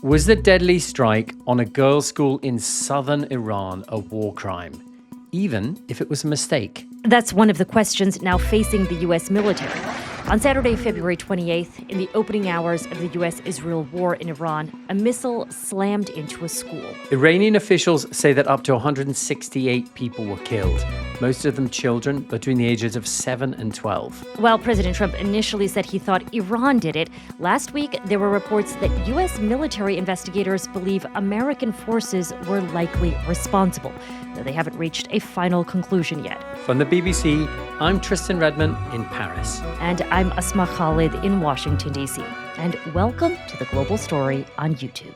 Was the deadly strike on a girls' school in southern Iran a war crime, even if it was a mistake? That's one of the questions now facing the U.S. military. On Saturday, February 28th, in the opening hours of the U.S.-Israel war in Iran, a missile slammed into a school. Iranian officials say that up to 168 people were killed, most of them children between the ages of 7 and 12. While President Trump initially said he thought Iran did it, last week there were reports that U.S. military investigators believe American forces were likely responsible, though they haven't reached a final conclusion yet. From the BBC, I'm Tristan Redman in Paris. And I'm Asma Khalid in Washington, D.C. And welcome to The Global Story on YouTube.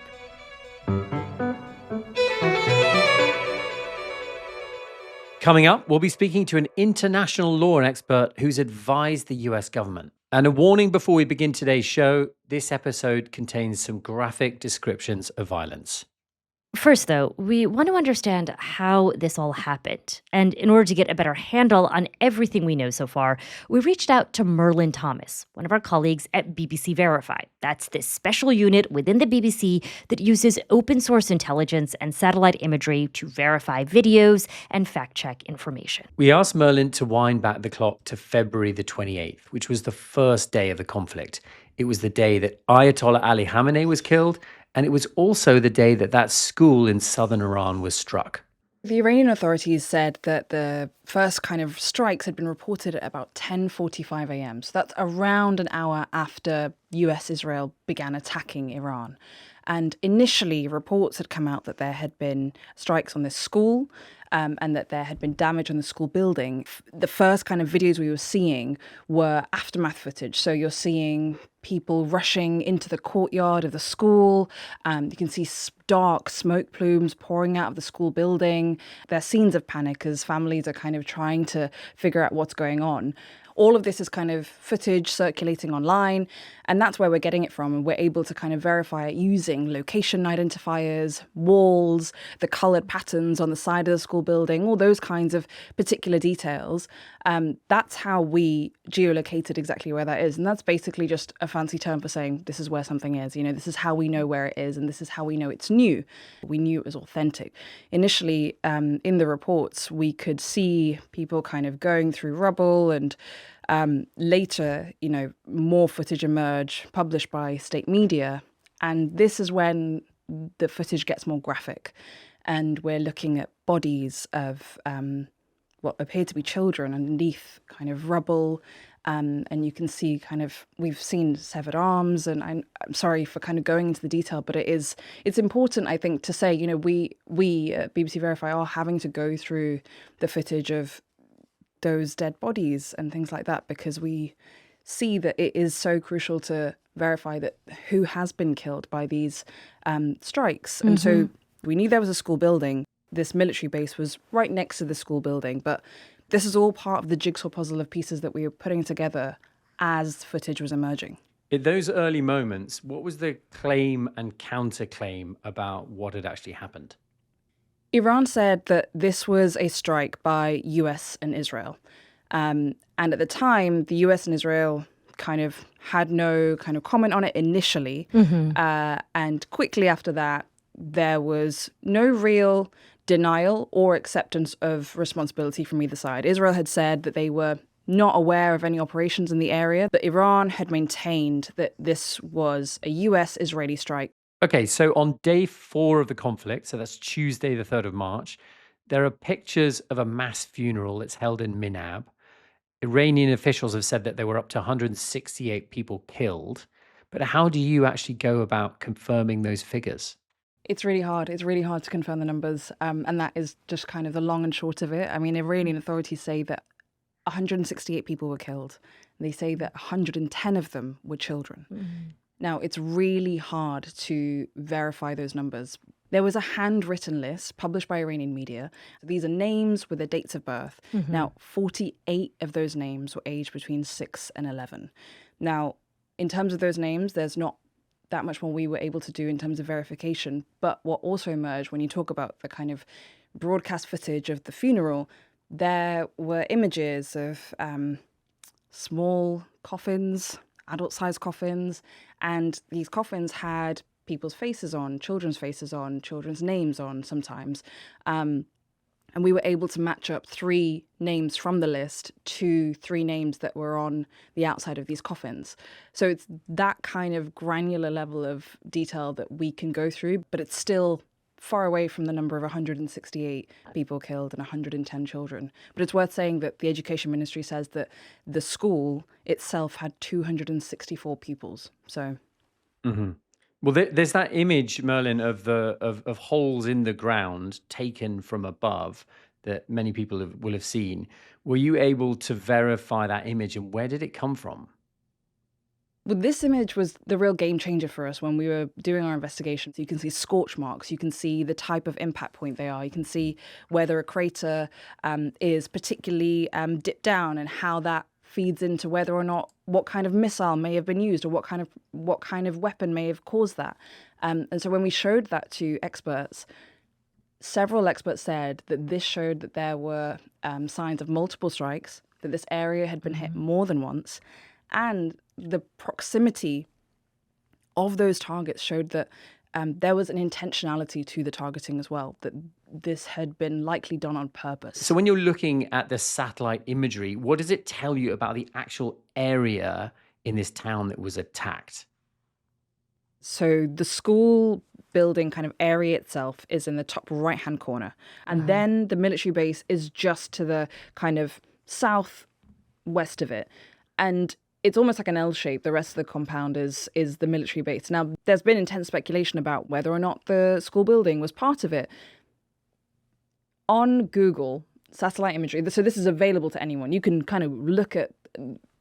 Coming up, we'll be speaking to an international law expert who's advised the US government. And a warning before we begin today's show, this episode contains some graphic descriptions of violence. First, though, we want to understand how this all happened. And in order to get a better handle on everything we know so far, we reached out to Merlyn Thomas, one of our colleagues at BBC Verify. That's this special unit within the BBC that uses open source intelligence and satellite imagery to verify videos and fact-check information. We asked Merlyn to wind back the clock to February the 28th, which was the first day of the conflict. It was the day that Ayatollah Ali Khamenei was killed, and it was also the day that school in southern Iran was struck. The Iranian authorities said that the first kind of strikes had been reported at about 10:45 a.m. So that's around an hour after US-Israel began attacking Iran. And initially, reports had come out that there had been strikes on this school and that there had been damage on the school building. The first kind of videos we were seeing were aftermath footage. So you're seeing people rushing into the courtyard of the school. You can see dark smoke plumes pouring out of the school building. There are scenes of panic as families are kind of trying to figure out what's going on. All of this is kind of footage circulating online, and that's where we're getting it from. And we're able to kind of verify it using location identifiers, walls, the colored patterns on the side of the school building, all those kinds of particular details. That's how we geolocated exactly where that is. And that's basically just a fancy term for saying this is where something is. You know, this is how we know where it is, and this is how we know it's new. We knew it was authentic. Initially, in the reports, we could see people kind of going through rubble, and later, you know, more footage emerged, published by state media. And this is when the footage gets more graphic. And we're looking at bodies of what appear to be children underneath kind of rubble. And you can see we've seen severed arms. And I'm sorry for kind of going into the detail, but it's important, I think, to say, you know, we at BBC Verify are having to go through the footage of those dead bodies and things like that, because we see that it is so crucial to verify that who has been killed by these strikes. And so we knew there was a school building. This military base was right next to the school building, but this is all part of the jigsaw puzzle of pieces that we were putting together as footage was emerging. In those early moments, what was the claim and counterclaim about what had actually happened? Iran said that this was a strike by US and Israel. And at the time, the US and Israel kind of had no kind of comment on it initially. And quickly after that, there was no real denial or acceptance of responsibility from either side. Israel had said that they were not aware of any operations in the area, but Iran had maintained that this was a US-Israeli strike. Okay, so on day 4 of the conflict, so that's Tuesday, the 3rd of March, there are pictures of a mass funeral that's held in Minab. Iranian officials have said that there were up to 168 people killed. But how do you actually go about confirming those figures? It's really hard. It's really hard to confirm the numbers. And that is just kind of the long and short of it. I mean, Iranian authorities say that 168 people were killed. They say that 110 of them were children. Now, it's really hard to verify those numbers. There was a handwritten list published by Iranian media. These are names with their dates of birth. Now, 48 of those names were aged between 6 and 11. Now, in terms of those names, there's not that much more we were able to do in terms of verification. But what also emerged when you talk about the kind of broadcast footage of the funeral, there were images of small coffins, adult-sized coffins, and these coffins had people's faces on, children's names on sometimes. And we were able to match up 3 names from the list to 3 names that were on the outside of these coffins. So it's that kind of granular level of detail that we can go through, but it's still far away from the number of 168 people killed and 110 children. But it's worth saying that the Education Ministry says that the school itself had 264 pupils. So... Hmm. Well, there's that image, Merlyn, of holes in the ground taken from above that many people will have seen. Were you able to verify that image, and where did it come from? Well, this image was the real game changer for us when we were doing our investigations. You can see scorch marks. You can see the type of impact point they are. You can see whether a crater is particularly dipped down and how that feeds into whether or not what kind of missile may have been used or what kind of weapon may have caused that. And so when we showed that to experts, several experts said that this showed that there were signs of multiple strikes, that this area had been hit more than once, and the proximity of those targets showed that there was an intentionality to the targeting as well, that this had been likely done on purpose. So when you're looking at the satellite imagery, what does it tell you about the actual area in this town that was attacked? So the school building kind of area itself is in the top right-hand corner. And then the military base is just to the kind of southwest of it. And it's almost like an L shape. The rest of the compound is the military base. Now, there's been intense speculation about whether or not the school building was part of it. On Google, satellite imagery, so this is available to anyone. You can kind of look at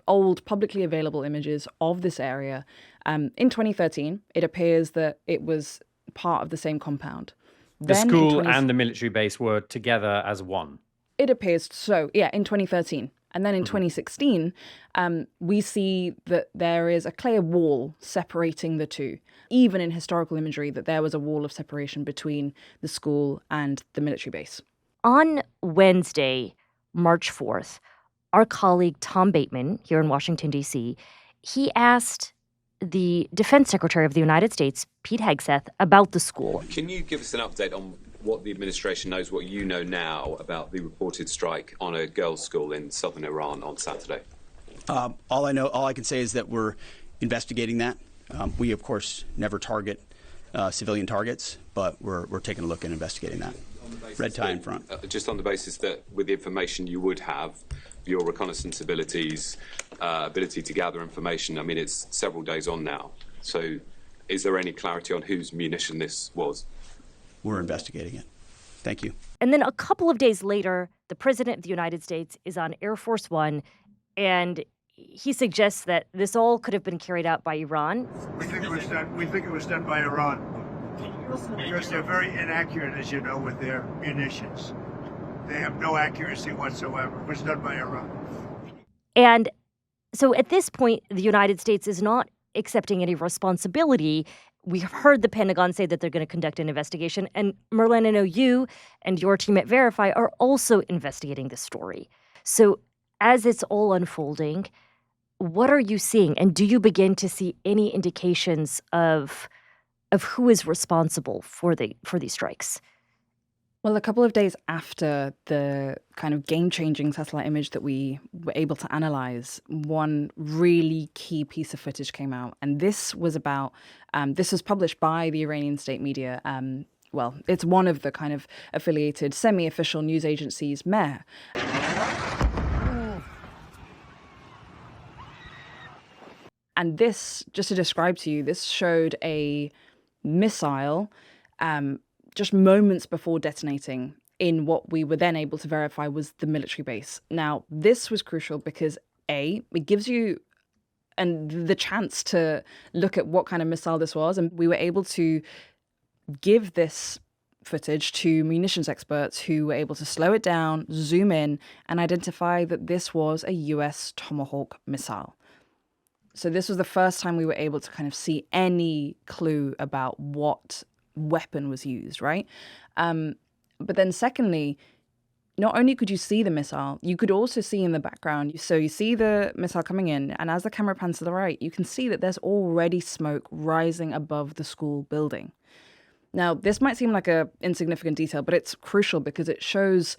old publicly available images of this area. In 2013, it appears that it was part of the same compound. The school and the military base were together as one. It appears so, yeah, in 2013. And then in 2016, we see that there is a clear wall separating the two. Even in historical imagery, that there was a wall of separation between the school and the military base. On Wednesday, March 4th, our colleague Tom Bateman here in Washington, D.C., he asked the Defense Secretary of the United States, Pete Hegseth, about the school. Can you give us an update on what the administration knows, what you know now about the reported strike on a girls' school in southern Iran on Saturday? All I can say is that we're investigating that. We, of course, never target civilian targets, but we're taking a look and investigating that. Red tie in front. Just on the basis that with the information you would have, your reconnaissance abilities, ability to gather information, I mean, it's several days on now. So is there any clarity on whose munition this was? We're investigating it. Thank you. And then a couple of days later, the President of the United States is on Air Force One, and he suggests that this all could have been carried out by Iran. We think it was done by Iran. Because they're very inaccurate, as you know, with their munitions. They have no accuracy whatsoever. It was done by Iran. And so at this point, the United States is not accepting any responsibility. We have heard the Pentagon say that they're going to conduct an investigation. And Merlyn, I know you and your team at Verify are also investigating this story. So as it's all unfolding, what are you seeing? And do you begin to see any indications of who is responsible for these strikes? Well, a couple of days after the kind of game-changing satellite image that we were able to analyze, one really key piece of footage came out. And this was about, this was published by the Iranian state media. Well, it's one of the kind of affiliated semi-official news agencies, Mehr. And this, just to describe to you, this showed a missile just moments before detonating in what we were then able to verify was the military base. Now, this was crucial because, A, it gives you the chance to look at what kind of missile this was, and we were able to give this footage to munitions experts who were able to slow it down, zoom in, and identify that this was a US Tomahawk missile. So this was the first time we were able to kind of see any clue about what weapon was used, right? But then secondly, not only could you see the missile, you could also see in the background. So you see the missile coming in, and as the camera pans to the right, you can see that there's already smoke rising above the school building. Now, this might seem like a insignificant detail, but it's crucial because it shows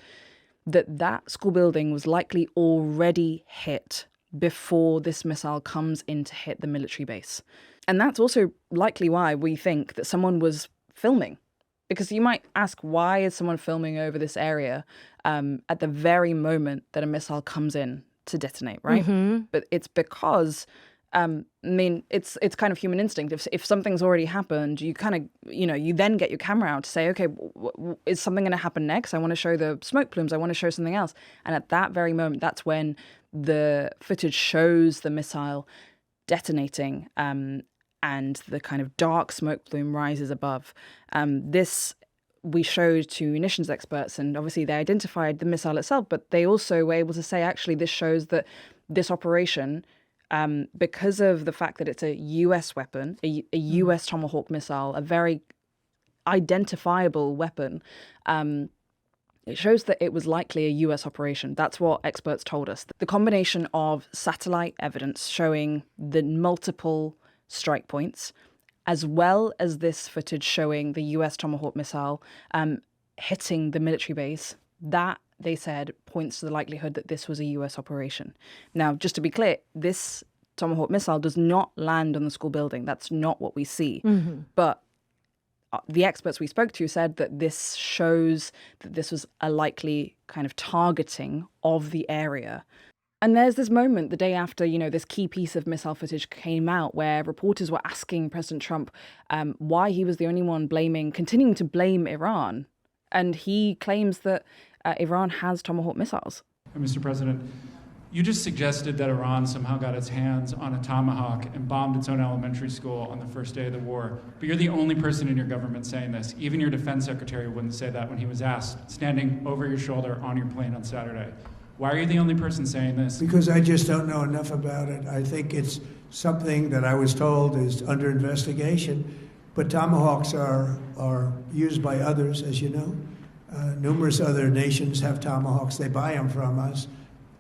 that school building was likely already hit before this missile comes in to hit the military base. And that's also likely why we think that someone was filming. Because you might ask, why is someone filming over this area at the very moment that a missile comes in to detonate, right? But it's because, it's kind of human instinct. If something's already happened, you kind of, you then get your camera out to say, okay, is something going to happen next? I want to show the smoke plumes. I want to show something else. And at that very moment, that's when the footage shows the missile detonating, and the kind of dark smoke plume rises above. This we showed to munitions experts, and obviously they identified the missile itself, but they also were able to say, actually, this shows that this operation, because of the fact that it's a US weapon, a US Tomahawk missile, a very identifiable weapon, it shows that it was likely a US operation. That's what experts told us. The combination of satellite evidence showing the multiple strike points, as well as this footage showing the US Tomahawk missile hitting the military base, that, they said, points to the likelihood that this was a US operation. Now, just to be clear, this Tomahawk missile does not land on the school building. That's not what we see. But the experts we spoke to said that this shows that this was a likely kind of targeting of the area. And there's this moment the day after, this key piece of missile footage came out where reporters were asking President Trump why he was the only one continuing to blame Iran. And he claims that Iran has Tomahawk missiles. Mr. President, you just suggested that Iran somehow got its hands on a Tomahawk and bombed its own elementary school on the first day of the war. But you're the only person in your government saying this. Even your defense secretary wouldn't say that when he was asked, standing over your shoulder on your plane on Saturday. Why are you the only person saying this? Because I just don't know enough about it. I think it's something that I was told is under investigation. But Tomahawks are used by others, as you know. Numerous other nations have Tomahawks. They buy them from us.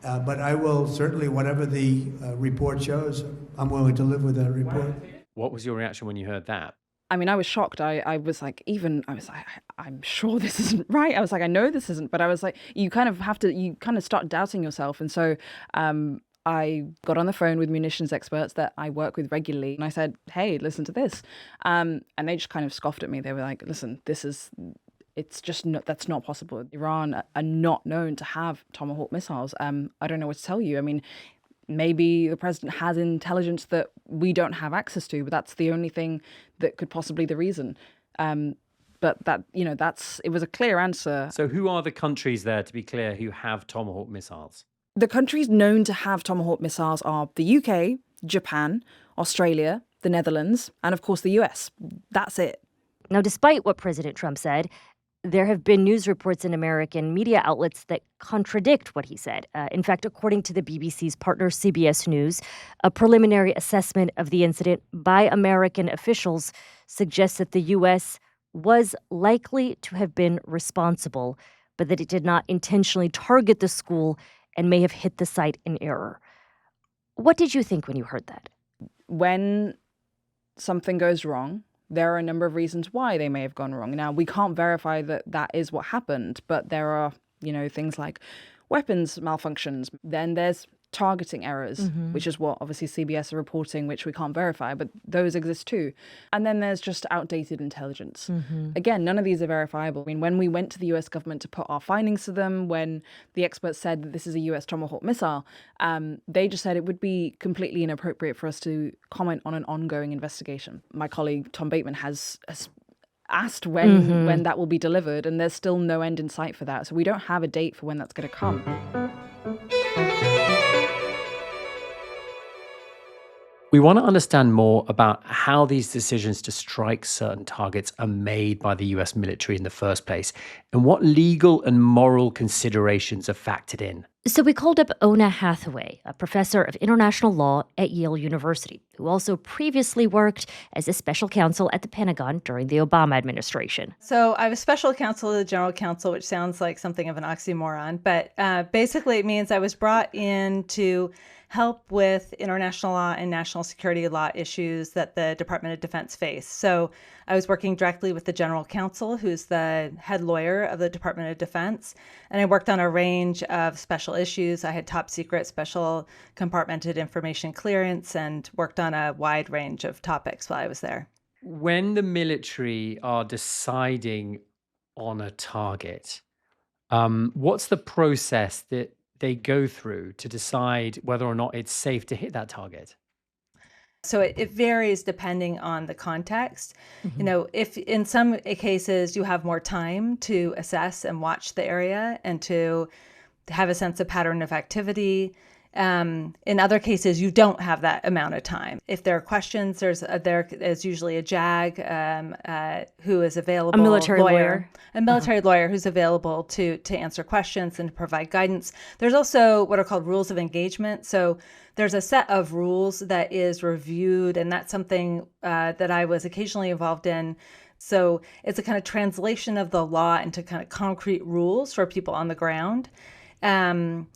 But I will certainly, whatever the report shows, I'm willing to live with that report. What was your reaction when you heard that? I mean, I was shocked. I was like, I'm sure this isn't right. I was like, I know this isn't, but I was like, you kind of start doubting yourself. And so I got on the phone with munitions experts that I work with regularly. And I said, hey, listen to this. And they just kind of scoffed at me. They were like, listen, that's not possible. Iran are not known to have Tomahawk missiles. I don't know what to tell you. I mean, maybe the president has intelligence that we don't have access to, but that's the only thing that could possibly be the reason. But it was a clear answer. So who are the countries there, to be clear, who have Tomahawk missiles? The countries known to have Tomahawk missiles are the UK, Japan, Australia, the Netherlands, and of course the US. That's it. Now, despite what President Trump said, there have been news reports in American media outlets that contradict what he said. In fact, according to the BBC's partner CBS News, a preliminary assessment of the incident by American officials suggests that the U.S. was likely to have been responsible, but that it did not intentionally target the school and may have hit the site in error. What did you think when you heard that? When something goes wrong, there are a number of reasons why they may have gone wrong. Now, we can't verify that that is what happened, but there are, things like weapons malfunctions. Then there's targeting errors, which is what obviously CBS are reporting, which we can't verify, but those exist too. And then there's just outdated intelligence. Again, none of these are verifiable. I mean, when we went to the US government to put our findings to them, when the experts said that this is a US Tomahawk missile, they just said it would be completely inappropriate for us to comment on an ongoing investigation. My colleague Tom Bateman has asked when that will be delivered, and there's still no end in sight for that. So we don't have a date for when that's going to come. We want to understand more about how these decisions to strike certain targets are made by the US military in the first place, and what legal and moral considerations are factored in. So we called up Oona Hathaway, a professor of international law at Yale University, who also previously worked as a special counsel at the Pentagon during the Obama administration. So I was special counsel to the general counsel, which sounds like something of an oxymoron, but basically it means I was brought in to help with international law and national security law issues that the Department of Defense face. So I was working directly with the general counsel, who's the head lawyer of the Department of Defense, and I worked on a range of special issues. I had top secret, special compartmented information clearance, and worked on a wide range of topics while I was there. When the military are deciding on a target, what's the process that they go through to decide whether or not it's safe to hit that target? So it varies depending on the context. You know, if in some cases you have more time to assess and watch the area and to have a sense of pattern of activity. In other cases, you don't have that amount of time. If there are questions, there is usually a JAG who is available. A military lawyer. A military lawyer who's available to answer questions and to provide guidance. There's also what are called rules of engagement. So there's a set of rules that is reviewed, and that's something that I was occasionally involved in. So it's a kind of translation of the law into kind of concrete rules for people on the ground. And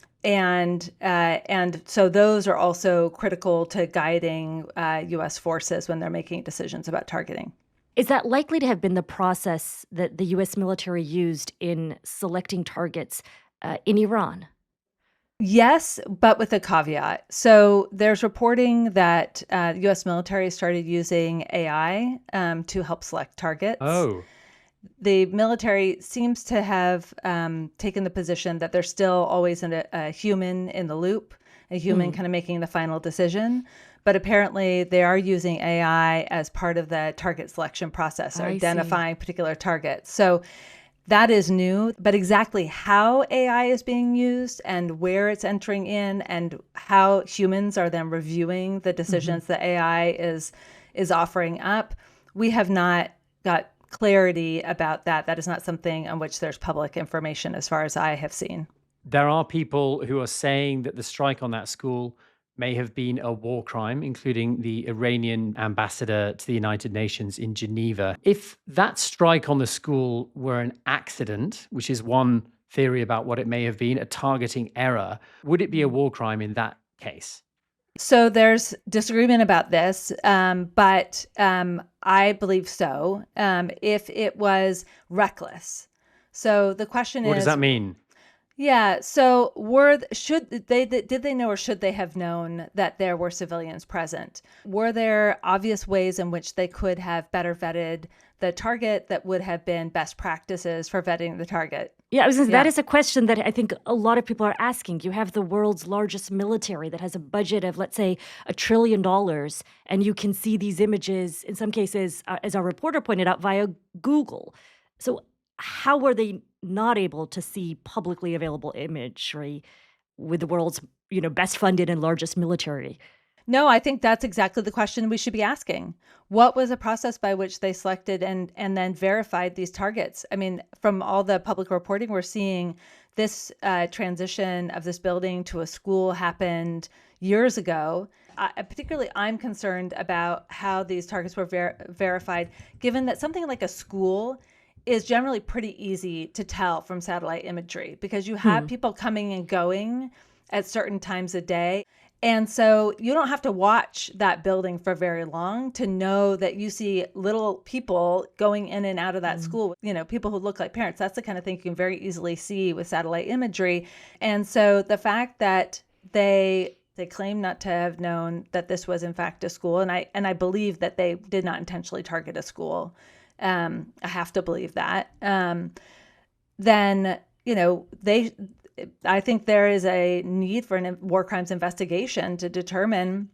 so those are also critical to guiding U.S. forces when they're making decisions about targeting. Is that likely to have been the process that the U.S. military used in selecting targets in Iran? Yes, but with a caveat. So there's reporting that the U.S. military started using AI to help select targets. Oh. The military seems to have taken the position that there's still always a human in the loop, a human kind of making the final decision. But apparently they are using AI as part of the target selection process, or identifying particular targets. So that is new, but exactly how AI is being used and where it's entering in and how humans are then reviewing the decisions that AI is offering up, we have not got clarity about that. That is not something on which there's public information as far as I have seen. There are people who are saying that the strike on that school may have been a war crime, including the Iranian ambassador to the United Nations in Geneva. If that strike on the school were an accident, which is one theory about what it may have been, a targeting error, would it be a war crime in that case? So there's disagreement about this, but I believe so. If it was reckless. So the question is, What does that mean? Yeah. So did they know, or should they have known that there were civilians present? Were there obvious ways in which they could have better vetted the target that would have been best practices for vetting the target? Yeah, that is a question that I think a lot of people are asking. You have the world's largest military that has a budget of, let's say, $1 trillion, and you can see these images, in some cases, as our reporter pointed out, via Google. So how were they not able to see publicly available imagery with the world's, best funded and largest military? No, I think that's exactly the question we should be asking. What was the process by which they selected and then verified these targets? I mean, from all the public reporting, we're seeing this transition of this building to a school happened years ago. Particularly, I'm concerned about how these targets were verified, given that something like a school is generally pretty easy to tell from satellite imagery because you have people coming and going at certain times a day. And so you don't have to watch that building for very long to know that you see little people going in and out of that school, people who look like parents. That's the kind of thing you can very easily see with satellite imagery. And so the fact that they claim not to have known that this was in fact a school, and I believe that they did not intentionally target a school. I have to believe that. Then, I think there is a need for a war crimes investigation to determine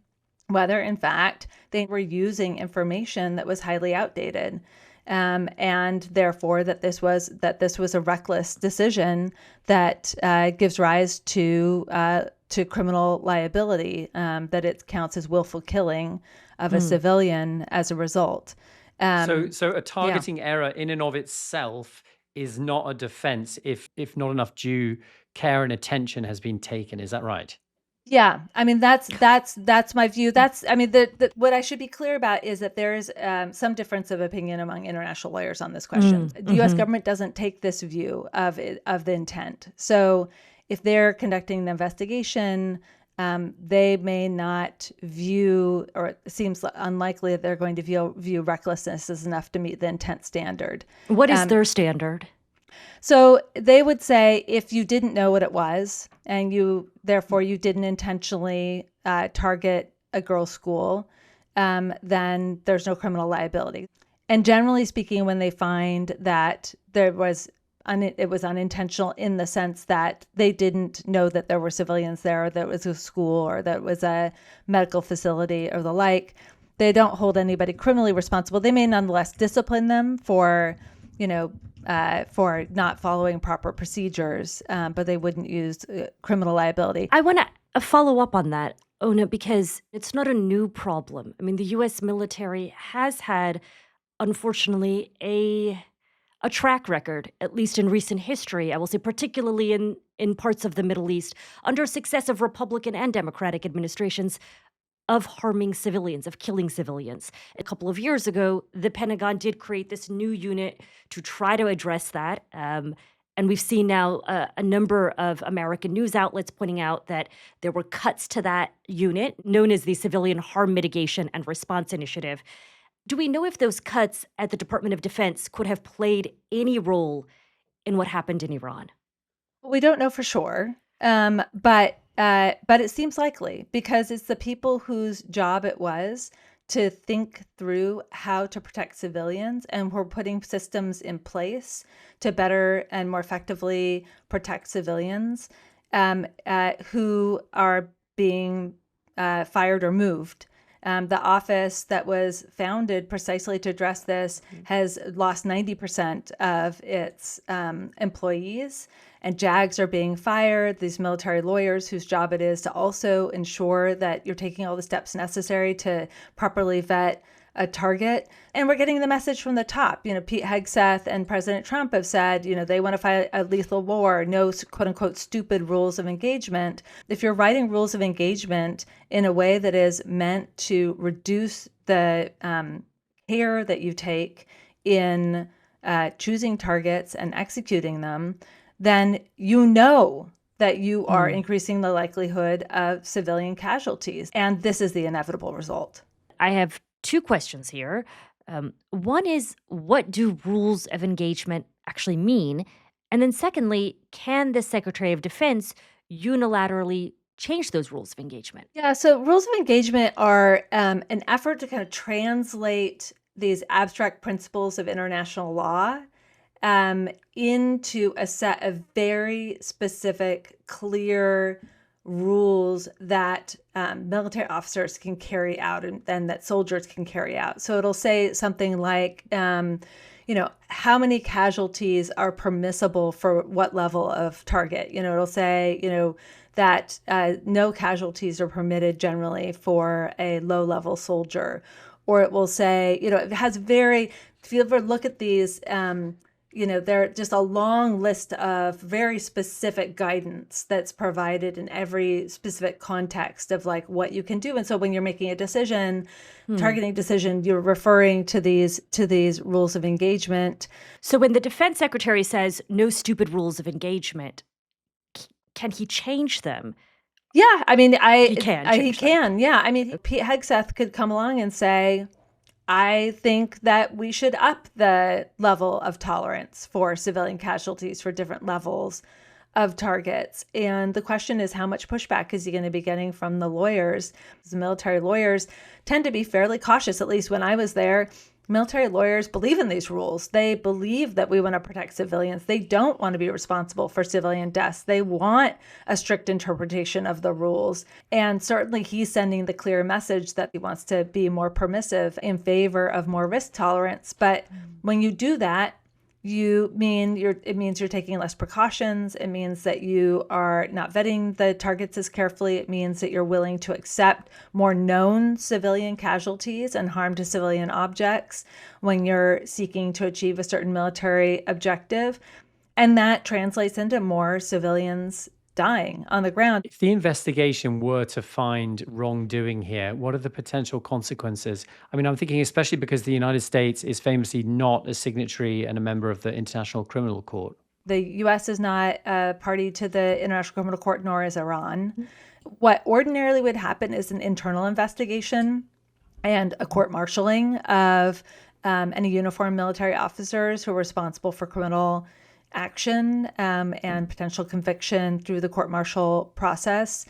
whether, in fact, they were using information that was highly outdated, and therefore that this was a reckless decision that gives rise to criminal liability, that it counts as willful killing of a civilian as a result. So a targeting error in and of itself is not a defense if not enough due care and attention has been taken. Is that right? Yeah, I mean that's my view. What I should be clear about is that there is some difference of opinion among international lawyers on this question. The U.S. government doesn't take this view of the intent. So if they're conducting the investigation, they may not view, or it seems unlikely that they're going to view recklessness as enough to meet the intent standard. What is their standard? So they would say if you didn't know what it was and therefore you didn't intentionally target a girls' school, then there's no criminal liability. And generally speaking, when they find that it was unintentional in the sense that they didn't know that there were civilians there, or that it was a school, or that it was a medical facility or the like, they don't hold anybody criminally responsible. They may nonetheless discipline them for not following proper procedures, but they wouldn't use criminal liability. I want to follow up on that, Oona, because it's not a new problem. I mean, the U.S. military has had, unfortunately, a track record, at least in recent history, I will say, particularly in parts of the Middle East, under successive Republican and Democratic administrations, of harming civilians, of killing civilians. A couple of years ago, the Pentagon did create this new unit to try to address that. And we've seen now a number of American news outlets pointing out that there were cuts to that unit, known as the Civilian Harm Mitigation and Response Initiative. Do we know if those cuts at the Department of Defense could have played any role in what happened in Iran? We don't know for sure, but it seems likely, because it's the people whose job it was to think through how to protect civilians, and we're putting systems in place to better and more effectively protect civilians who are being fired or moved. The office that was founded precisely to address this has lost 90% of its employees, and JAGs are being fired. These military lawyers whose job it is to also ensure that you're taking all the steps necessary to properly vet a target. And we're getting the message from the top. Pete Hegseth and President Trump have said, they want to fight a lethal war, no quote unquote stupid rules of engagement. If you're writing rules of engagement in a way that is meant to reduce the care that you take in choosing targets and executing them, then that you are increasing the likelihood of civilian casualties. And this is the inevitable result. I have two questions here. One is, what do rules of engagement actually mean? And then secondly, can the Secretary of Defense unilaterally change those rules of engagement? Yeah, so rules of engagement are an effort to kind of translate these abstract principles of international law into a set of very specific, clear rules that military officers can carry out and then that soldiers can carry out. So it'll say something like, how many casualties are permissible for what level of target? It'll say, that no casualties are permitted generally for a low-level soldier. Or it will say, it has if you ever look at these, they're just a long list of very specific guidance that's provided in every specific context of like what you can do. And so when you're making a decision, targeting decision, you're referring to these rules of engagement. So when the defense secretary says no stupid rules of engagement, can he change them? Yeah, I mean, he can. Yeah, I mean, Pete Hegseth could come along and say, I think that we should up the level of tolerance for civilian casualties for different levels of targets. And the question is, how much pushback is he going to be getting from the lawyers? The military lawyers tend to be fairly cautious, at least when I was there. Military lawyers believe in these rules. They believe that we want to protect civilians. They don't want to be responsible for civilian deaths. They want a strict interpretation of the rules. And certainly he's sending the clear message that he wants to be more permissive in favor of more risk tolerance. But when you do that, it means you're taking less precautions. It means that you are not vetting the targets as carefully. It means that you're willing to accept more known civilian casualties and harm to civilian objects when you're seeking to achieve a certain military objective. And that translates into more civilians dying on the ground. If the investigation were to find wrongdoing here, what are the potential consequences? I mean, I'm thinking especially because the United States is famously not a signatory and a member of the International Criminal Court. The U.S. is not a party to the International Criminal Court, nor is Iran. What ordinarily would happen is an internal investigation and a court-martialing of any uniformed military officers who are responsible for criminal action and potential conviction through the court-martial process.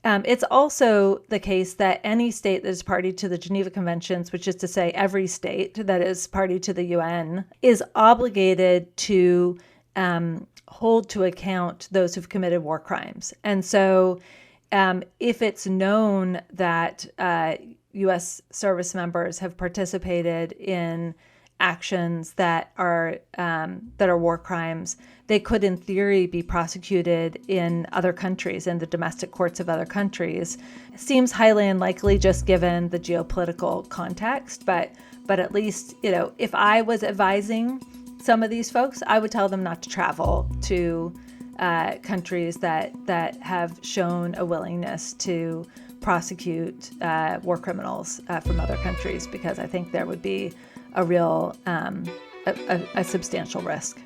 It's also the case that any state that is party to the Geneva Conventions, which is to say every state that is party to the UN, is obligated to hold to account those who've committed war crimes. And so if it's known that U.S. service members have participated in actions that are war crimes, they could, in theory, be prosecuted in other countries, in the domestic courts of other countries. It seems highly unlikely, just given the geopolitical context. But at least, if I was advising some of these folks, I would tell them not to travel to countries that have shown a willingness to prosecute war criminals from other countries, because I think there would be a real, a substantial risk.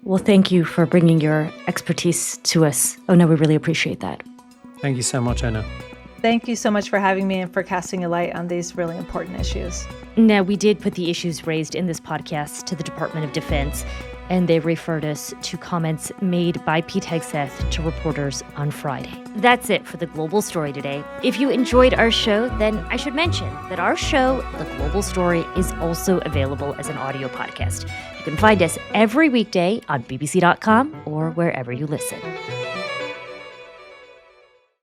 Well, thank you for bringing your expertise to us. Oona, we really appreciate that. Thank you so much, Oona. Thank you so much for having me and for casting a light on these really important issues. Now, we did put the issues raised in this podcast to the Department of Defense, and they referred us to comments made by Pete Hegseth to reporters on Friday. That's it for The Global Story today. If you enjoyed our show, then I should mention that our show, The Global Story, is also available as an audio podcast. You can find us every weekday on bbc.com or wherever you listen.